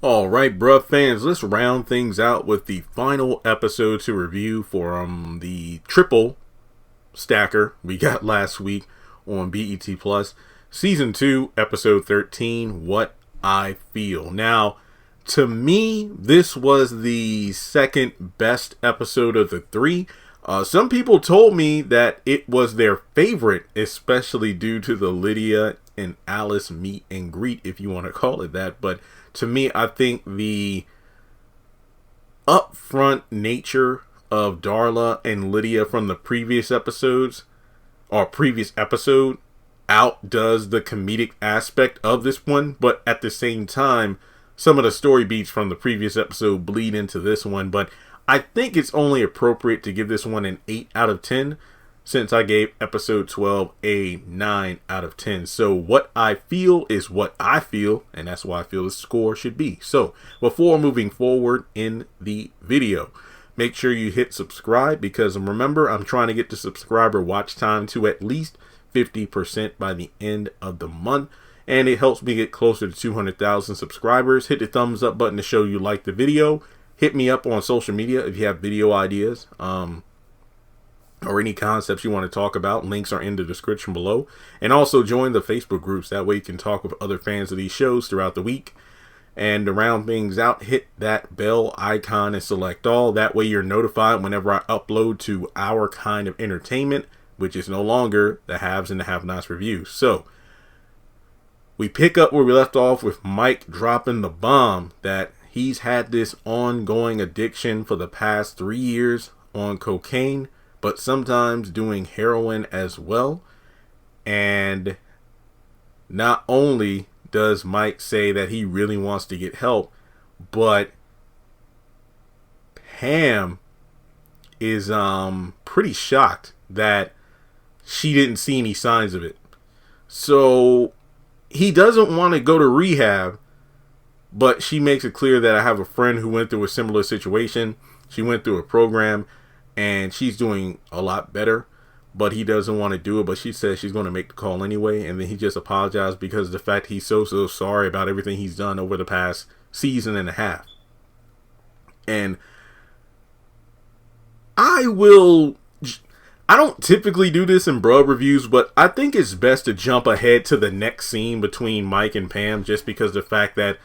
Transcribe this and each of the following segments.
All right, bruh fans, let's round things out with the final episode to review from the triple stacker we got last week on BET Plus. Season 2, Episode 13, What I Feel. Now, to me, this was the second best episode of the three. Some people told me that it was their favorite, especially due to the Lydia and Alice meet and greet, if you want to call it that. But to me, I think the upfront nature of Darla and Lydia from the previous episodes, or previous episode, outdoes the comedic aspect of this one. But at the same time, some of the story beats from the previous episode bleed into this one. But I think it's only appropriate to give this one an 8 out of 10, since I gave episode 12 a 9 out of 10. So what I feel is what I feel, and that's why I feel the score should be. So before moving forward in the video, make sure you hit subscribe, because remember, I'm trying to get the subscriber watch time to at least 50% by the end of the month, and it helps me get closer to 200,000 subscribers. Hit the thumbs up button to show you like the video. Hit me up on social media if you have video ideas or any concepts you want to talk about. Links are in the description below. And also join the Facebook groups. That way you can talk with other fans of these shows throughout the week. And to round things out, hit that bell icon and select all. That way you're notified whenever I upload to Our Kind of Entertainment, which is no longer the Haves and the Have-Nots review. So we pick up where we left off with Mike dropping the bomb that he's had this ongoing addiction for the past 3 years on cocaine, but sometimes doing heroin as well. And not only does Mike say that he really wants to get help, but Pam is pretty shocked that she didn't see any signs of it. So he doesn't want to go to rehab, but she makes it clear that I have a friend who went through a similar situation. She went through a program and she's doing a lot better, but he doesn't want to do it. But she says she's going to make the call anyway. And then he just apologized because of the fact he's so sorry about everything he's done over the past season and a half. And I don't typically do this in bruh reviews, but I think it's best to jump ahead to the next scene between Mike and Pam, just because of the fact that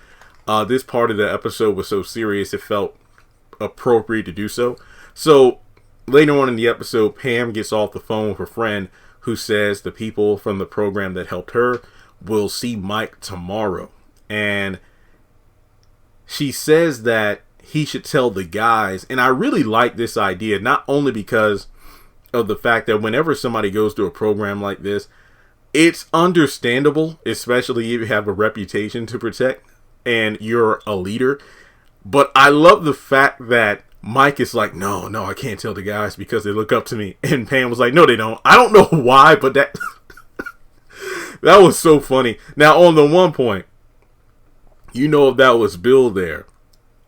this part of the episode was so serious, it felt appropriate to do so. So later on in the episode, Pam gets off the phone with her friend, who says the people from the program that helped her will see Mike tomorrow. And she says that he should tell the guys. And I really like this idea, not only because of the fact that whenever somebody goes through a program like this, it's understandable, especially if you have a reputation to protect and you're a leader. But I love the fact that Mike is like, no, I can't tell the guys because they look up to me. And Pam was like, no, they don't. I don't know why, but that that was so funny. Now, on the one point, if that was Bill there,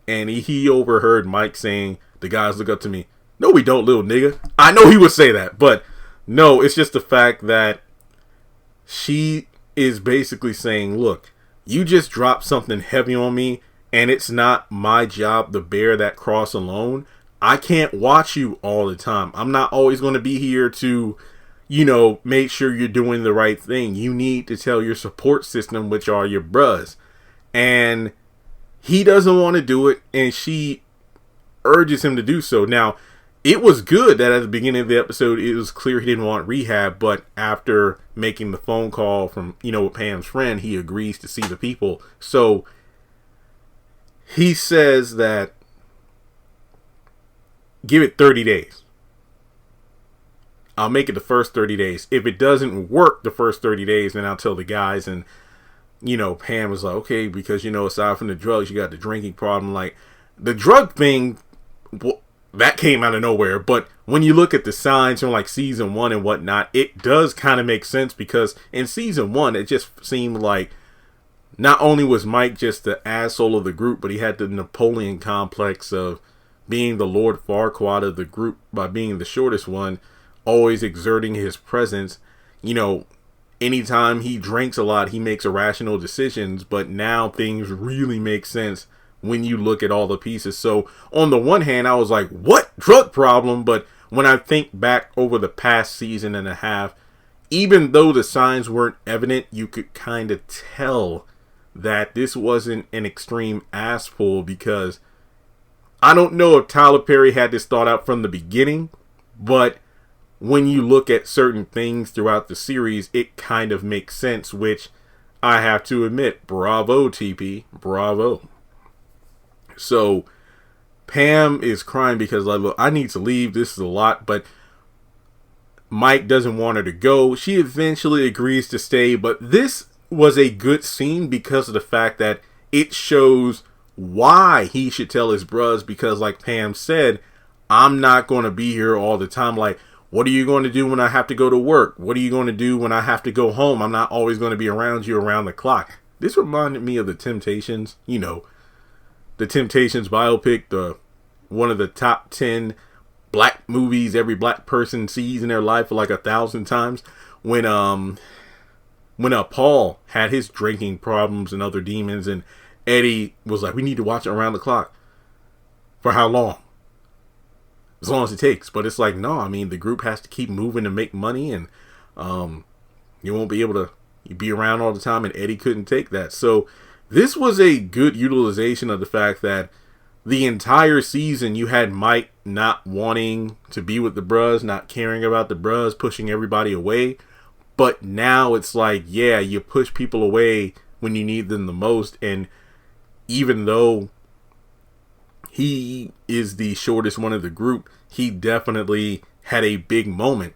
and he overheard Mike saying, the guys look up to me. No, we don't, little nigga. I know he would say that, but no, it's just the fact that she is basically saying, look, you just dropped something heavy on me, and it's not my job to bear that cross alone. I can't watch you all the time. I'm not always going to be here to, make sure you're doing the right thing. You need to tell your support system, which are your bruhs. And he doesn't want to do it, and she urges him to do so. Now, it was good that at the beginning of the episode, it was clear he didn't want rehab, but after making the phone call from, with Pam's friend, he agrees to see the people. So he says that give it 30 days. I'll make it the first 30 days. If it doesn't work the first 30 days, then I'll tell the guys. And, Pam was like, okay, because, aside from the drugs, you got the drinking problem. Like, the drug thing, that came out of nowhere. But when you look at the signs from like season 1 and whatnot, it does kind of make sense, because in season 1, it just seemed like not only was Mike just the asshole of the group, but he had the Napoleon complex of being the Lord Farquaad of the group by being the shortest one, always exerting his presence. anytime he drinks a lot, he makes irrational decisions, but now things really make sense when you look at all the pieces. So on the one hand, I was like, what drug problem? But when I think back over the past season and a half, even though the signs weren't evident, you could kind of tell that this wasn't an extreme ass pull, because I don't know if Tyler Perry had this thought out from the beginning, but when you look at certain things throughout the series, it kind of makes sense, which I have to admit, bravo, TP, bravo. So Pam is crying because, like, look, I need to leave. This is a lot, but Mike doesn't want her to go. She eventually agrees to stay, but this was a good scene because of the fact that it shows why he should tell his bros, because like Pam said, I'm not going to be here all the time. Like, what are you going to do when I have to go to work? What are you going to do when I have to go home? I'm not always going to be around you around the clock. This reminded me of the Temptations, you know, the Temptations biopic, one of the top 10 black movies every black person sees in their life like 1,000 times. When Paul had his drinking problems and other demons, and Eddie was like, we need to watch it around the clock. For how long? As long as it takes. But it's like, no, I mean, the group has to keep moving to make money, and you won't be able to be around all the time, and Eddie couldn't take that. So this was a good utilization of the fact that the entire season you had Mike not wanting to be with the bros, not caring about the bros, pushing everybody away. But now it's like, yeah, you push people away when you need them the most. And even though he is the shortest one of the group, he definitely had a big moment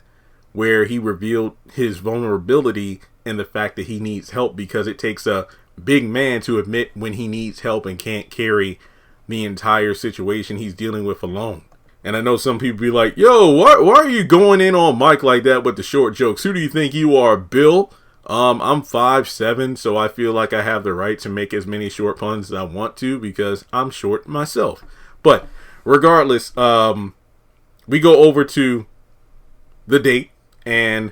where he revealed his vulnerability and the fact that he needs help, because it takes a big man to admit when he needs help and can't carry the entire situation he's dealing with alone. And I know some people be like, yo, why are you going in on Mike like that with the short jokes? Who do you think you are, Bill? I'm 5'7", so I feel like I have the right to make as many short puns as I want to because I'm short myself. But regardless, we go over to the date, and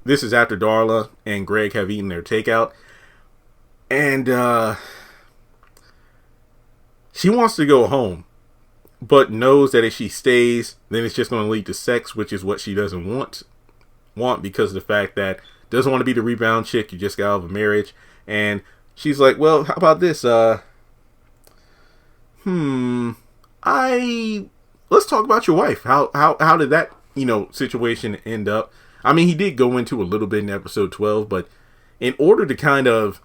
this is after Darla and Greg have eaten their takeout. And she wants to go home, but knows that if she stays, then it's just going to lead to sex, which is what she doesn't want because of the fact that doesn't want to be the rebound chick you just got out of a marriage. And she's like, well, how about this? Let's talk about your wife. How did that, situation end up? I mean, he did go into a little bit in episode 12, but in order to kind of,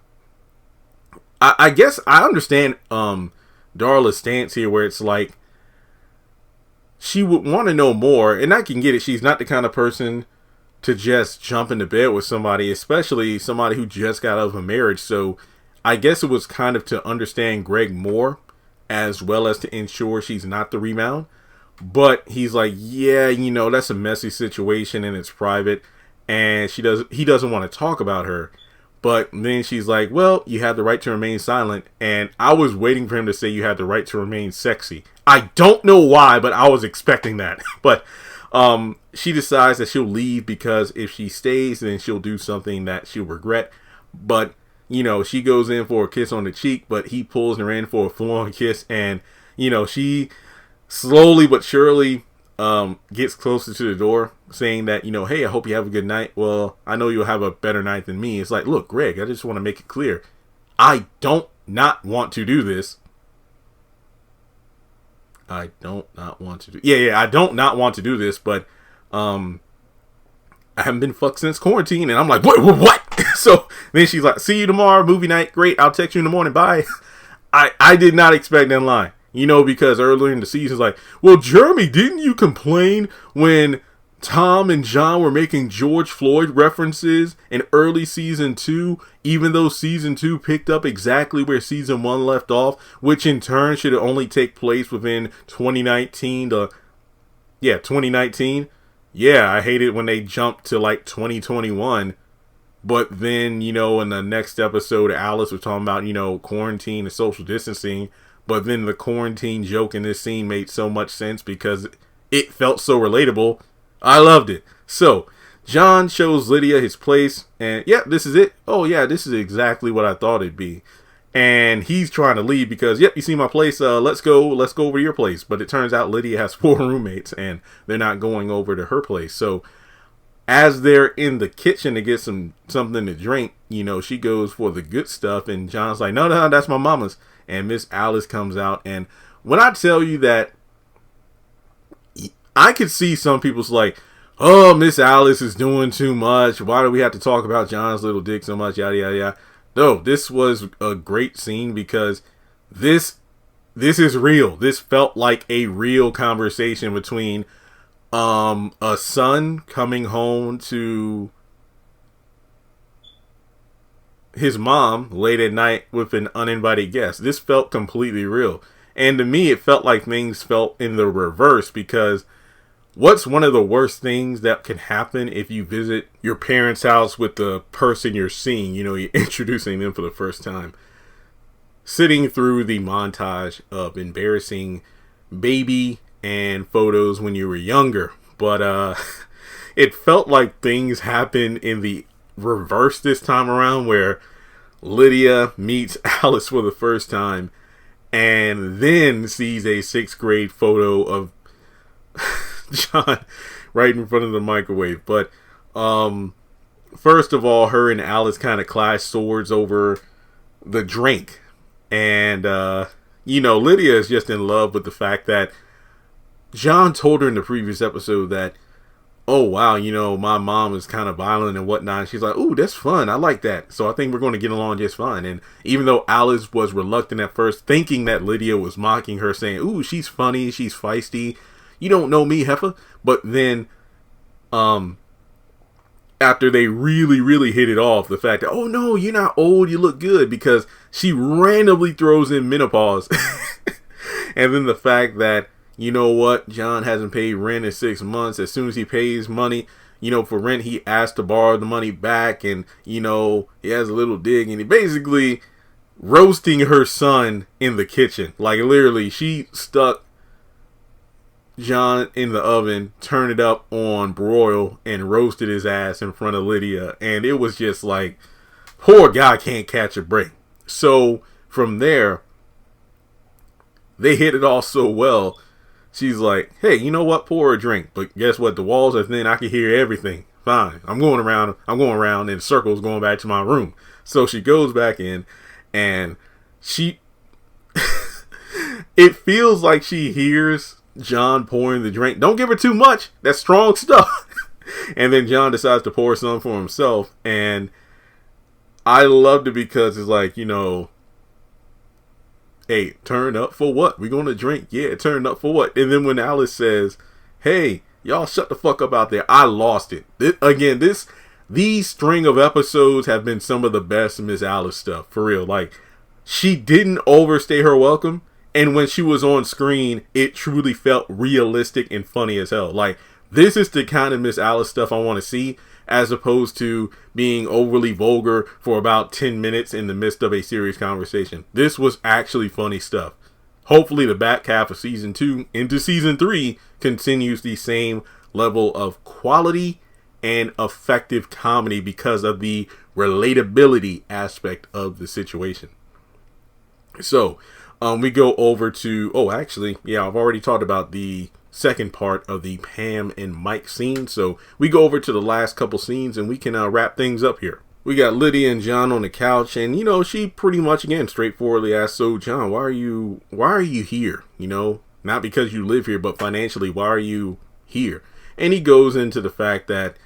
I guess I understand Darla's stance here, where it's like she would want to know more, and I can get it. She's not the kind of person to just jump into bed with somebody, especially somebody who just got out of a marriage. So I guess it was kind of to understand Greg more, as well as to ensure she's not the rebound. But he's like, yeah, that's a messy situation and it's private, and he doesn't want to talk about her. But then she's like, well, you have the right to remain silent. And I was waiting for him to say you have the right to remain sexy. I don't know why, but I was expecting that. But she decides that she'll leave because if she stays, then she'll do something that she'll regret. But, she goes in for a kiss on the cheek, but he pulls her in for a full-on kiss. And, she slowly but surely gets closer to the door, saying that, hey, I hope you have a good night. Well, I know you'll have a better night than me. It's like, look, Greg, I just want to make it clear. I don't not want to do this. I don't not want to do. I don't not want to do this, but I haven't been fucked since quarantine, and I'm like, what? So then she's like, see you tomorrow, movie night. Great, I'll text you in the morning. Bye. I did not expect that line. Because earlier in the season, it's like, well, Jeremy, didn't you complain when Tom and John were making George Floyd references in early season 2, even though season 2 picked up exactly where season 1 left off, which in turn should only take place within 2019 to 2019. Yeah, I hate it when they jump to like 2021. But then, in the next episode, Alice was talking about, quarantine and social distancing. But then the quarantine joke in this scene made so much sense because it felt so relatable. I loved it. So John shows Lydia his place, and yep, this is it. Oh yeah, this is exactly what I thought it'd be. And he's trying to leave because, yep, you see my place. Let's go over to your place. But it turns out Lydia has 4 roommates, and they're not going over to her place. So as they're in the kitchen to get something to drink, she goes for the good stuff, and John's like, no, that's my mama's. And Miss Alice comes out, and when I tell you that, I could see some people's like, oh, Miss Alice is doing too much. Why do we have to talk about John's little dick so much? Yada yada yada. No, this was a great scene because this is real. This felt like a real conversation between a son coming home to his mom late at night with an uninvited guest. This felt completely real. And to me, it felt like things felt in the reverse, because what's one of the worst things that can happen if you visit your parents' house with the person you're seeing? You're introducing them for the first time. Sitting through the montage of embarrassing baby and photos when you were younger. But it felt like things happened in the reverse this time around, where Lydia meets Alice for the first time and then sees a 6th grade photo of John right in front of the microwave. But first of all, her and Alice kind of clash swords over the drink. And Lydia is just in love with the fact that John told her in the previous episode that, oh wow, my mom is kind of violent and whatnot. And she's like, ooh, that's fun, I like that. So I think we're going to get along just fine. And even though Alice was reluctant at first, thinking that Lydia was mocking her, saying, ooh, she's funny, she's feisty, you don't know me, heifer. But then after they really hit it off, the fact that, oh no, you're not old, you look good, because she randomly throws in menopause. And then the fact that, John hasn't paid rent in 6 months. As soon as he pays money, for rent, he asks to borrow the money back, and he has a little dig, and he basically roasting her son in the kitchen. Like, literally, she stuck John in the oven, turned it up on broil, and roasted his ass in front of Lydia. And it was just like, poor guy can't catch a break. So from there, they hit it off so well. She's like, hey, you know what? Pour a drink. But guess what? The walls are thin. I can hear everything. Fine. I'm going around in circles going back to my room. So she goes back in, and it feels like she hears John pouring the drink. Don't give her too much. That's strong stuff. And then John decides to pour some for himself. And I loved it because it's like, hey, turn up for what? We gonna drink? Yeah, turn up for what? And then when Alice says, hey, y'all shut the fuck up out there, I lost it. These string of episodes have been some of the best Miss Alice stuff, for real. Like, she didn't overstay her welcome, and when she was on screen, it truly felt realistic and funny as hell. Like, this is the kind of Miss Alice stuff I want to see, as opposed to being overly vulgar for about 10 minutes in the midst of a serious conversation. This was actually funny stuff. Hopefully the back half of season 2 into season 3 continues the same level of quality and effective comedy because of the relatability aspect of the situation. So we go over to, I've already talked about the second part of the Pam and Mike scene. So we go over to the last couple scenes, and we can wrap things up here. We got Lydia and John on the couch, and she pretty much again straightforwardly asks, so John, why are you here? Not because you live here, but financially, why are you here? And he goes into the fact that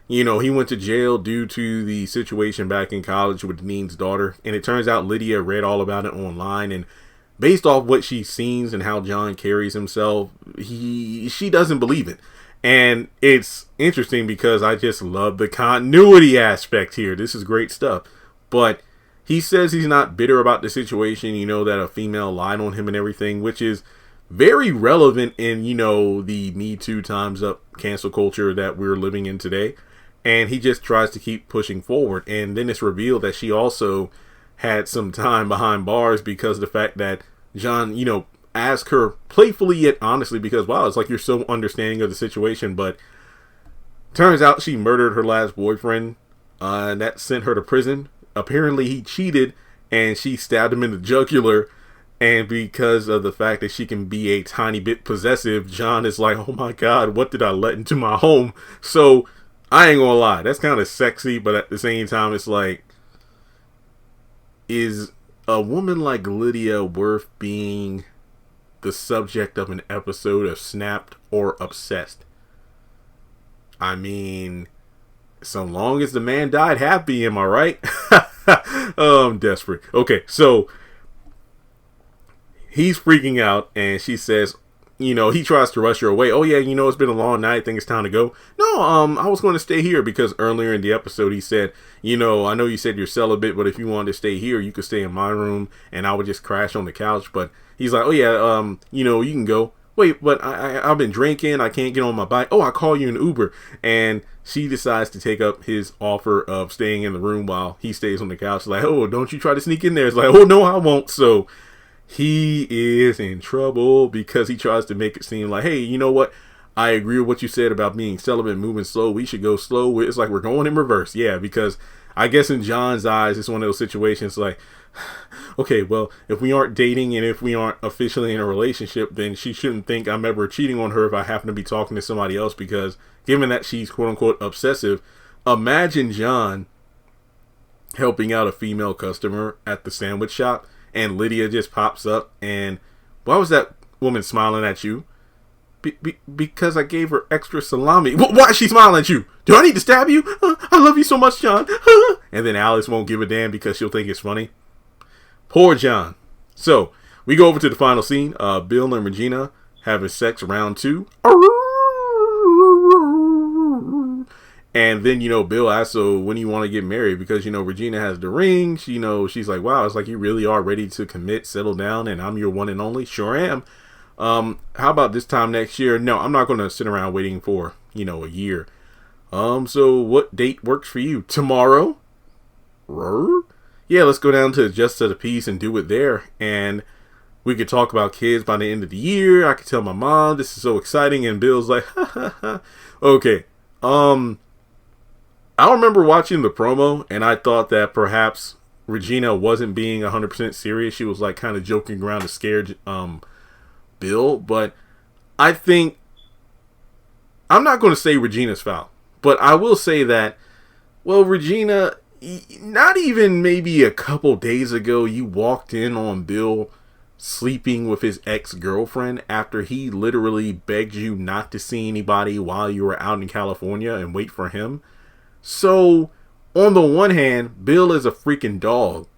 he went to jail due to the situation back in college with Dean's daughter, and it turns out Lydia read all about it online, and based off what she sees and how John carries himself, she doesn't believe it. And it's interesting because I just love the continuity aspect here. This is great stuff. But he says he's not bitter about the situation, that a female lied on him and everything, which is very relevant in, the Me Too Time's Up cancel culture that we're living in today. And he just tries to keep pushing forward. And then it's revealed that she also had some time behind bars because of the fact that John, asked her playfully yet honestly, because wow, it's like you're so understanding of the situation, but Turns out she murdered her last boyfriend, and that sent her to prison. Apparently he cheated, and she stabbed him in the jugular. And because of the fact that she can be a tiny bit possessive, John is like, oh my god, what did I let into my home? So, I ain't gonna lie, that's kind of sexy, but at the same time, it's like, is a woman like Lydia worth being the subject of an episode of Snapped or Obsessed? I mean, so long as the man died happy, am I right? I'm desperate. Okay, so he's freaking out, and she says, he tries to rush her away. Oh yeah, it's been a long night. I think it's time to go. No, I was going to stay here because earlier in the episode he said, I know you said you're celibate, but if you wanted to stay here, you could stay in my room, and I would just crash on the couch. But he's like, oh yeah, you can go. Wait, but I've been drinking. I can't get on my bike. Oh, I'll call you an Uber. And she decides to take up his offer of staying in the room while he stays on the couch. Like, oh, don't you try to sneak in there. It's like, oh no, I won't. So he is in trouble because he tries to make it seem like, hey, you know what? I agree with what you said about being celibate, moving slow. We should go slow. It's like we're going in reverse. Yeah, because I guess in John's eyes, it's one of those situations like, okay, well, if we aren't dating and if we aren't officially in a relationship, then she shouldn't think I'm ever cheating on her if I happen to be talking to somebody else, because given that she's quote unquote obsessive, imagine John helping out a female customer at the sandwich shop and Lydia just pops up and, why was that woman smiling at you? Because I gave her extra salami. Why is she smiling at you? Do I need to stab you? I love you so much, John. And then Alice won't give a damn because she'll think it's funny. Poor John. So, we go over to the final scene. Bill and Regina having sex round 2. And then, Bill asks, so when do you want to get married? Because, Regina has the ring. She's like, wow, it's like you really are ready to commit, settle down, and I'm your one and only. Sure am. How about this time next year? No, I'm not going to sit around waiting for, a year. So what date works for you? Tomorrow? Yeah, let's go down to Justice of the Peace and do it there. And we could talk about kids by the end of the year. I could tell my mom this is so exciting. And Bill's like, ha ha ha. Okay. I remember watching the promo and I thought that perhaps Regina wasn't being 100% serious. She was like kind of joking around to scare Bill. But I think, I'm not going to say Regina's foul, but I will say that, well, Regina, not even maybe a couple days ago, you walked in on Bill sleeping with his ex-girlfriend after he literally begged you not to see anybody while you were out in California and wait for him. So, on the one hand, Bill is a freaking dog.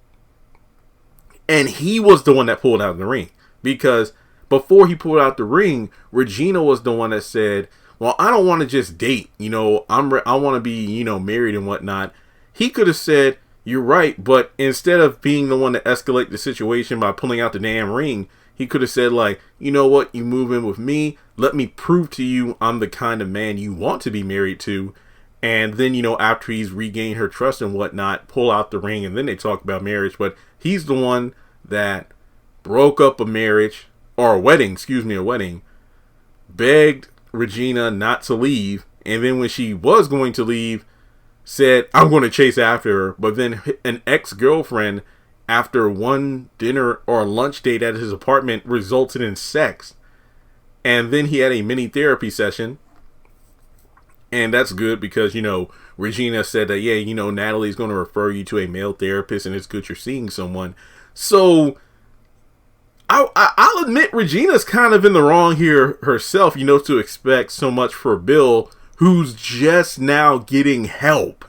And he was the one that pulled out the ring. Because before he pulled out the ring, Regina was the one that said, well, I don't want to just date. I want to be, married and whatnot. He could have said, you're right, but instead of being the one to escalate the situation by pulling out the damn ring, he could have said, like, you know what, you move in with me, let me prove to you I'm the kind of man you want to be married to, and then, after he's regained her trust and whatnot, pull out the ring, and then they talk about marriage. But he's the one that broke up a marriage, or a wedding, begged Regina not to leave, and then when she was going to leave, said, I'm going to chase after her. But then an ex-girlfriend, after one dinner or lunch date at his apartment, resulted in sex. And then he had a mini therapy session. And that's good because, Regina said that, yeah, Natalie's going to refer you to a male therapist and it's good you're seeing someone. So, I'll admit Regina's kind of in the wrong here herself, to expect so much for Bill, who's just now getting help.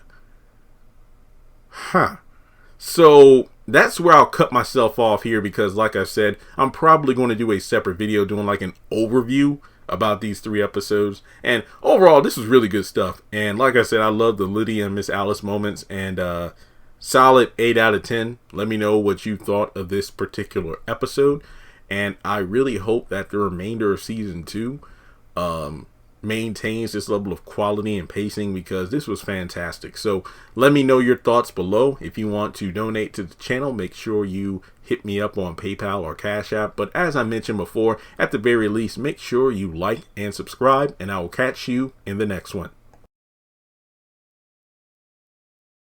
So that's where I'll cut myself off here because, like I said, I'm probably going to do a separate video doing like an overview about these 3 episodes. And overall, this was really good stuff. And like I said, I love the Lydia and Miss Alice moments. And solid 8 out of 10. Let me know what you thought of this particular episode. And I really hope that the remainder of season 2 maintains this level of quality and pacing because this was fantastic. So let me know your thoughts below. If you want to donate to the channel, make sure you hit me up on PayPal or Cash App. But as I mentioned before, at the very least, make sure you like and subscribe, and I will catch you in the next one.